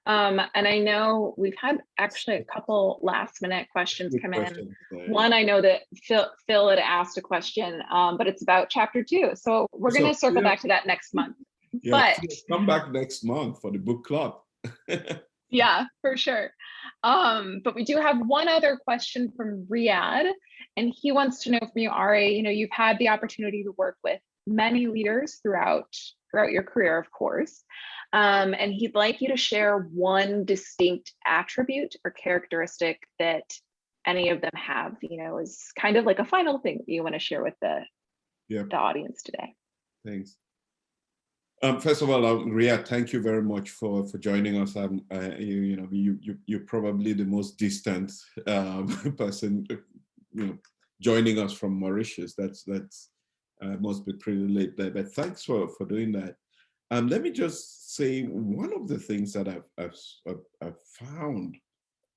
And I know we've had actually a couple last minute questions come in. One, I know that Phil had asked a question, but it's about chapter 2. So we're going to circle back to that next month. Yeah, but come back next month for the book club. Yeah, for sure. But we do have one other question from Riyadh, and he wants to know from you, Arrey, you've had the opportunity to work with many leaders throughout your career, of course. And he'd like you to share one distinct attribute or characteristic that any of them have, is kind of like a final thing that you want to share with the audience today. Thanks. First of all, Riyadh, thank you very much for joining us. You're probably the most distant person, joining us from Mauritius. That's must be pretty late there. But thanks for doing that. Let me just say one of the things that I've found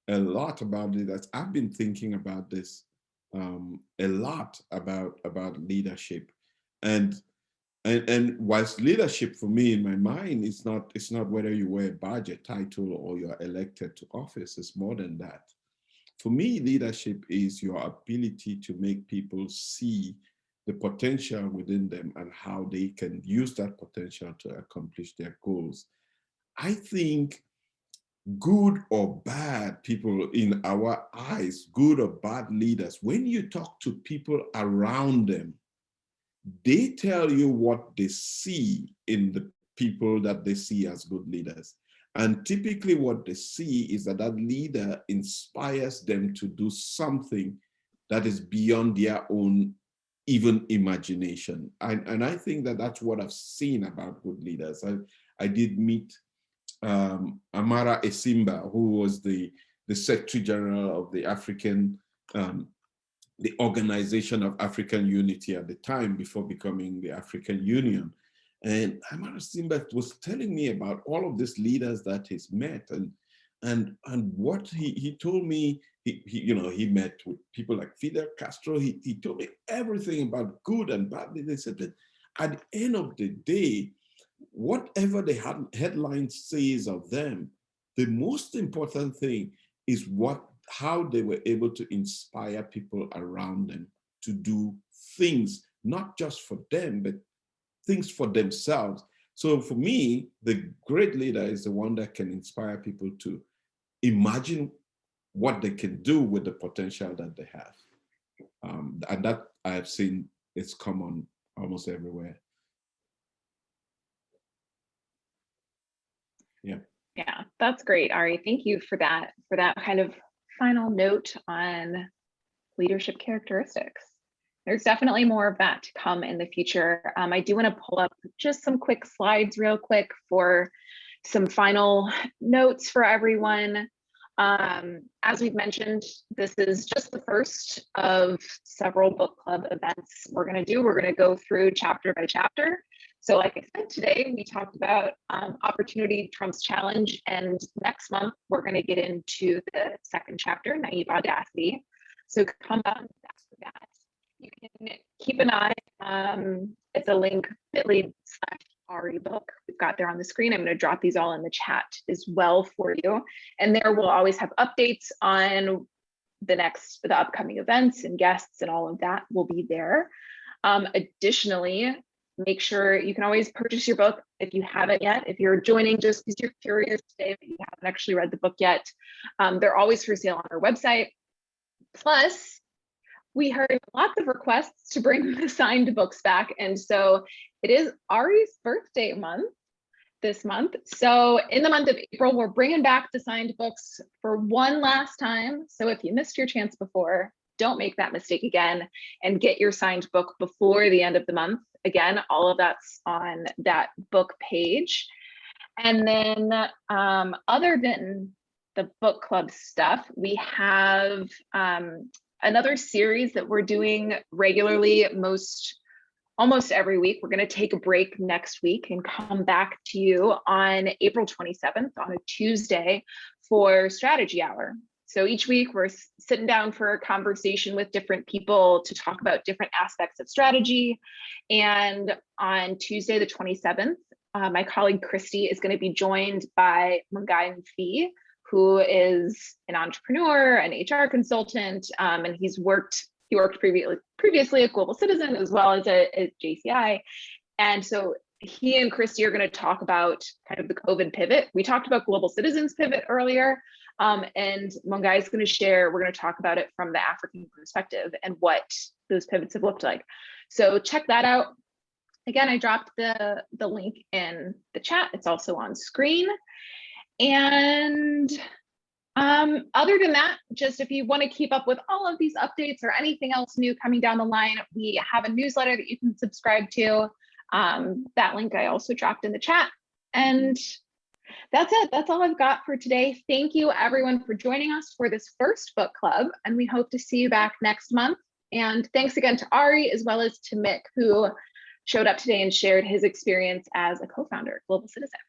a lot about it. That I've been thinking about this a lot about leadership, and whilst leadership for me in my mind it's not whether you wear a badge, a title, or you're elected to office. It's more than that. For me, leadership is your ability to make people see the potential within them and how they can use that potential to accomplish their goals. I think good or bad people in our eyes, good or bad leaders, when you talk to people around them, they tell you what they see in the people that they see as good leaders. And typically what they see is that leader inspires them to do something that is beyond their own even imagination. And I think that that's what I've seen about good leaders. I did meet Amara Esimba, who was the Secretary General of the the Organization of African Unity at the time, before becoming the African Union. And Amara Simba was telling me about all of these leaders that he's met, and what he told me. He met with people like Fidel Castro. He told me everything about good and bad. They said that at the end of the day, whatever the headline says of them, the most important thing is how they were able to inspire people around them to do things, not just for them, but things for themselves. So for me, the great leader is the one that can inspire people to imagine what they can do with the potential that they have. And that I have seen it's common almost everywhere. Yeah, that's great, Arrey. Thank you for that kind of final note on leadership characteristics. There's definitely more of that to come in the future. I do want to pull up just some quick slides real quick for some final notes for everyone. As we've mentioned, this is just the first of several book club events we're going to do. We're going to go through chapter by chapter. So like I said, today we talked about opportunity trumps challenge, and next month we're going to get into the second chapter, naive audacity. So come on after that. You can keep an eye at the link bit.ly/Arrey book we've got there on the screen. I'm going to drop these all in the chat as well for you, and there we'll always have updates on the upcoming events and guests, and all of that will be there. Additionally, make sure you can always purchase your book if you haven't yet. If you're joining just because you're curious today but you haven't actually read the book yet, they're always for sale on our website. Plus, we heard lots of requests to bring the signed books back. And so it is Ari's birthday month this month. So in the month of April, we're bringing back the signed books for one last time. So if you missed your chance before, don't make that mistake again and get your signed book before the end of the month. Again, all of that's on that book page. And then other than the book club stuff, we have another series that we're doing regularly almost every week. We're going to take a break next week and come back to you on April 27th on a Tuesday for Strategy Hour. So each week we're sitting down for a conversation with different people to talk about different aspects of strategy. And on Tuesday, the 27th, my colleague Christy is going to be joined by Mungai Fee, who is an entrepreneur, an HR consultant, and he worked previously at Global Citizen as well as at JCI. And so he and Christy are going to talk about kind of the COVID pivot. We talked about Global Citizen's pivot earlier, and Mungai is going to share, we're going to talk about it from the African perspective and what those pivots have looked like. So check that out. Again, I dropped the link in the chat. It's also on screen. And other than that, just if you want to keep up with all of these updates or anything else new coming down the line, we have a newsletter that you can subscribe to. That link I also dropped in the chat. And that's it. That's all I've got for today. Thank you everyone for joining us for this first book club, and we hope to see you back next month. And thanks again to Arrey as well as to Mick, who showed up today and shared his experience as a co-founder at Global Citizen.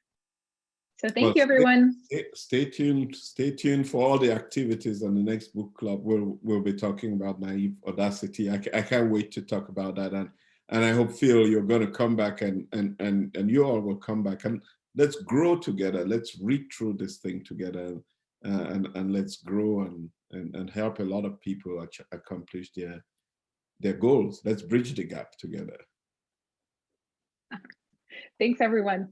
So thank you, everyone. Stay tuned. Stay tuned for all the activities on the next book club. We'll be talking about naive audacity. I can't wait to talk about that. And I hope, Phil, you're going to come back and you all will come back and let's grow together. Let's read through this thing together and let's grow and help a lot of people accomplish their goals. Let's bridge the gap together. Thanks, everyone.